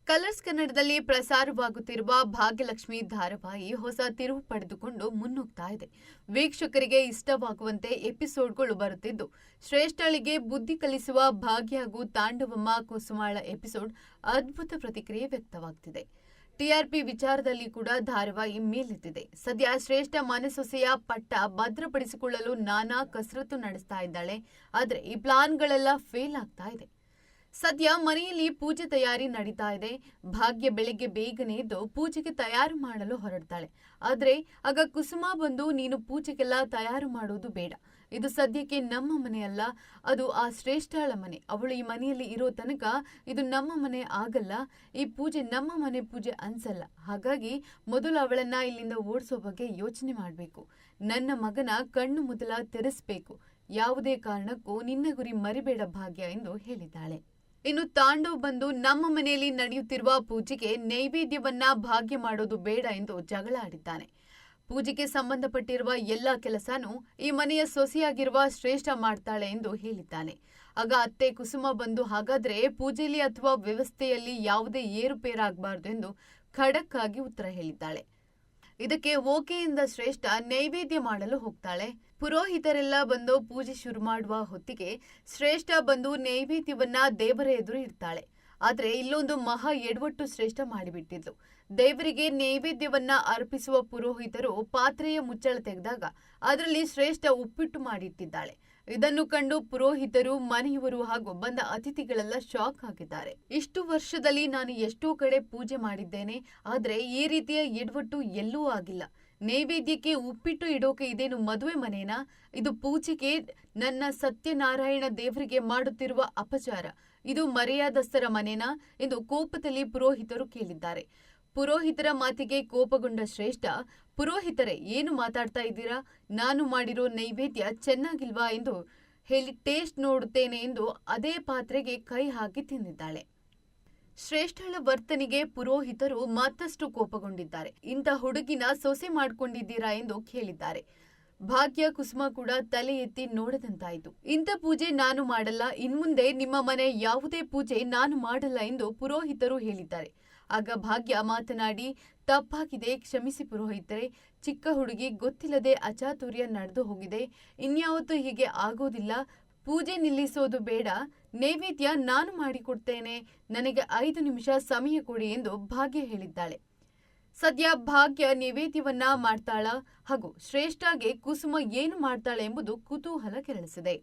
Colours ಕನ್ನಡದಲ್ಲಿ ಪ್ರಸಾರವಾಗುತ್ತಿರುವ ಭಾಗ್ಯಲಕ್ಷ್ಮಿ ಧಾರಾವಾಹಿ ಹೊಸ ತಿರುವು ಪಡೆದುಕೊಂಡು ಮುನ್ನುಗ್ತಾ ಇದೆ. ವೀಕ್ಷಕರಿಗೆ ಇಷ್ಟವಾಗುವಂತೆ ಎಪಿಸೋಡ್ಗಳು ಬರುತ್ತಿದ್ದು, ಶ್ರೇಷ್ಠಳಿಗೆ ಬುದ್ಧಿ ಕಲಿಸುವ ಭಾಗ್ಯ ಹಾಗೂ ತಾಂಡವಮ್ಮ ಕುಸುಮಾಳ ಎಪಿಸೋಡ್ ಅದ್ಭುತ ಪ್ರತಿಕ್ರಿಯೆ ವ್ಯಕ್ತವಾಗ್ತಿದೆ. ಟಿಆರ್ಪಿ ವಿಚಾರದಲ್ಲಿ ಕೂಡ ಧಾರಾವಾಹಿ ಮೇಲೆತ್ತಿದೆ. ಸದ್ಯ ಶ್ರೇಷ್ಠ ಮನೆಸೊಸೆಯ ಪಟ್ಟ ಭದ್ರಪಡಿಸಿಕೊಳ್ಳಲು ನಾನಾ ಕಸರತ್ತು ನಡೆಸ್ತಾ ಇದ್ದಾಳೆ. ಆದರೆ ಈ ಪ್ಲಾನ್ಗಳೆಲ್ಲ ಫೇಲ್ ಆಗ್ತಾ ಇದೆ. ಸದ್ಯ ಮನೆಯಲ್ಲಿ ಪೂಜೆ ತಯಾರಿ ನಡೀತಾ ಇದೆ. ಭಾಗ್ಯ ಬೆಳಿಗ್ಗೆ ಬೇಗನೆ ಎದ್ದು ಪೂಜೆಗೆ ತಯಾರು ಮಾಡಲು ಹೊರಡ್ತಾಳೆ. ಆದ್ರೆ ಆಗ ಕುಸುಮ ಬಂದು, ನೀನು ಪೂಜೆಗೆಲ್ಲ ತಯಾರು ಮಾಡೋದು ಬೇಡ, ಇದು ಸದ್ಯಕ್ಕೆ ನಮ್ಮ ಮನೆಯಲ್ಲ, ಅದು ಆ ಶ್ರೇಷ್ಠಳ ಮನೆ. ಅವಳು ಈ ಮನೆಯಲ್ಲಿ ಇರೋ ತನಕ ಇದು ನಮ್ಮ ಮನೆ ಆಗಲ್ಲ. ಈ ಪೂಜೆ ನಮ್ಮ ಮನೆ ಪೂಜೆ ಅನ್ಸಲ್ಲ. ಹಾಗಾಗಿ ಮೊದಲು ಅವಳನ್ನ ಇಲ್ಲಿಂದ ಓಡಿಸೋ ಬಗ್ಗೆ ಯೋಚನೆ ಮಾಡಬೇಕು. ನನ್ನ ಮಗನ ಕಣ್ಣು ಮೊದಲ ತೆರೆಸ್ಬೇಕು. ಯಾವುದೇ ಕಾರಣಕ್ಕೂ ನಿನ್ನ ಗುರಿ ಮರಿಬೇಡ ಭಾಗ್ಯ ಎಂದು ಹೇಳಿದ್ದಾಳೆ. ಇನ್ನು ತಾಂಡವ್ ಬಂದು, ನಮ್ಮ ಮನೆಯಲ್ಲಿ ನಡೆಯುತ್ತಿರುವ ಪೂಜೆಗೆ ನೈವೇದ್ಯವನ್ನ ಭಾಗ್ಯ ಮಾಡೋದು ಬೇಡ ಎಂದು ಜಗಳ ಆಡಿದ್ದಾನೆ. ಪೂಜೆಗೆ ಸಂಬಂಧಪಟ್ಟಿರುವ ಎಲ್ಲ ಕೆಲಸನೂ ಈ ಮನೆಯ ಸೊಸೆಯಾಗಿರುವ ಶ್ರೇಷ್ಠ ಮಾಡ್ತಾಳೆ ಎಂದು ಹೇಳಿದ್ದಾನೆ. ಆಗ ಅತ್ತೆ ಕುಸುಮ ಬಂದು, ಹಾಗಾದ್ರೆ ಪೂಜೆಯಲ್ಲಿ ಅಥವಾ ವ್ಯವಸ್ಥೆಯಲ್ಲಿ ಯಾವುದೇ ಏರುಪೇರಾಗಬಾರದು ಎಂದು ಖಡಕ್ ಆಗಿ ಉತ್ತರ ಹೇಳಿದ್ದಾಳೆ. ಇದಕ್ಕೆ ಓಕೆ ಎಂದ ಶ್ರೇಷ್ಠ ನೈವೇದ್ಯ ಮಾಡಲು ಹೋಗ್ತಾಳೆ. ಪುರೋಹಿತರೆಲ್ಲ ಬಂದು ಪೂಜೆ ಶುರು ಮಾಡುವ ಹೊತ್ತಿಗೆ ಶ್ರೇಷ್ಠ ಬಂದು ನೈವೇದ್ಯವನ್ನ ದೇವರ ಎದುರು ಇಡ್ತಾಳೆ. ಆದ್ರೆ ಇಲ್ಲೊಂದು ಮಹಾ ಎಡವಟ್ಟು ಶ್ರೇಷ್ಠ ಮಾಡಿಬಿಟ್ಟಿದ್ಲು. ದೇವರಿಗೆ ನೈವೇದ್ಯವನ್ನ ಅರ್ಪಿಸುವ ಪುರೋಹಿತರು ಪಾತ್ರೆಯ ಮುಚ್ಚಳ ತೆಗೆದಾಗ ಅದರಲ್ಲಿ ಶ್ರೇಷ್ಠ ಉಪ್ಪಿಟ್ಟು ಮಾಡಿಟ್ಟಿದ್ದಾಳೆ. ಇದನ್ನು ಕಂಡು ಪುರೋಹಿತರು, ಮನೆಯವರು ಹಾಗೂ ಬಂದ ಅತಿಥಿಗಳೆಲ್ಲ ಶಾಕ್ ಆಗಿದ್ದಾರೆ. ಇಷ್ಟು ವರ್ಷದಲ್ಲಿ ನಾನು ಎಷ್ಟೋ ಕಡೆ ಪೂಜೆ ಮಾಡಿದ್ದೇನೆ, ಆದ್ರೆ ಈ ರೀತಿಯ ಎಡವಟ್ಟು ಎಲ್ಲೂ ಆಗಿಲ್ಲ. ನೈವೇದ್ಯಕ್ಕೆ ಉಪ್ಪಿಟ್ಟು ಇಡೋಕೆ ಇದೇನು ಮದುವೆ ಮನೇನಾ? ಇದು ಪೂಜೆಗೆ ನನ್ನ ಸತ್ಯನಾರಾಯಣ ದೇವರಿಗೆ ಮಾಡುತ್ತಿರುವ ಅಪಚಾರ. ಇದು ಮರ್ಯಾದಸ್ಥರ ಮನೇನಾ ಎಂದು ಕೋಪದಲ್ಲಿ ಪುರೋಹಿತರು ಕೇಳಿದ್ದಾರೆ. ಪುರೋಹಿತರ ಮಾತಿಗೆ ಕೋಪಗೊಂಡ ಶ್ರೇಷ್ಠ, ಪುರೋಹಿತರೆ, ಏನು ಮಾತಾಡ್ತಾ ಇದ್ದೀರಾ? ನಾನು ಮಾಡಿರೋ ನೈವೇದ್ಯ ಚೆನ್ನಾಗಿಲ್ವಾ ಎಂದು ಹೇಳಿ ಟೇಸ್ಟ್ ನೋಡುತ್ತೇನೆ ಎಂದು ಅದೇ ಪಾತ್ರೆಗೆ ಕೈ ಹಾಕಿ ತಿಂದಿದ್ದಾಳೆ. ಶ್ರೇಷ್ಠಳ ವರ್ತನೆಗೆ ಪುರೋಹಿತರು ಮತ್ತಷ್ಟು ಕೋಪಗೊಂಡಿದ್ದಾರೆ. ಇಂಥ ಹುಡುಗಿನ ಸೊಸೆ ಮಾಡ್ಕೊಂಡಿದ್ದೀರಾ ಎಂದು ಕೇಳಿದ್ದಾರೆ. ಭಾಗ್ಯ, ಕುಸುಮ ಕೂಡ ತಲೆ ಎತ್ತಿ ನೋಡದಂತಾಯಿತು. ಇಂಥ ಪೂಜೆ ನಾನು ಮಾಡಲ್ಲ, ಇನ್ಮುಂದೆ ನಿಮ್ಮ ಮನೆ ಯಾವುದೇ ಪೂಜೆ ನಾನು ಮಾಡಲ್ಲ ಎಂದು ಪುರೋಹಿತರು ಹೇಳಿದ್ದಾರೆ. ಆಗ ಭಾಗ್ಯ ಮಾತನಾಡಿ, ತಪ್ಪಾಗಿದೆ, ಕ್ಷಮಿಸಿ ಪುರೋಹಿತರೆ. ಚಿಕ್ಕ ಹುಡುಗಿ, ಗೊತ್ತಿಲ್ಲದೆ ಅಚಾತುರ್ಯ ನಡೆದು ಹೋಗಿದೆ. ಇನ್ಯಾವತ್ತೂ ಹೀಗೆ ಆಗೋದಿಲ್ಲ. ಪೂಜೆ ನಿಲ್ಲಿಸೋದು ಬೇಡ. ನೈವೇದ್ಯ ನಾನು ಮಾಡಿಕೊಡ್ತೇನೆ. ನನಗೆ 5 ನಿಮಿಷ ಸಮಯ ಕೊಡಿ ಎಂದು ಭಾಗ್ಯ ಹೇಳಿದ್ದಾಳೆ. ಸದ್ಯ ಭಾಗ್ಯ ನೈವೇದ್ಯವನ್ನ ಮಾಡ್ತಾಳ ಹಾಗೂ ಶ್ರೇಷ್ಠಗೆ ಕುಸುಮ ಏನು ಮಾಡ್ತಾಳೆ ಎಂಬುದು ಕುತೂಹಲ ಕೆರಳಿಸಿದೆ.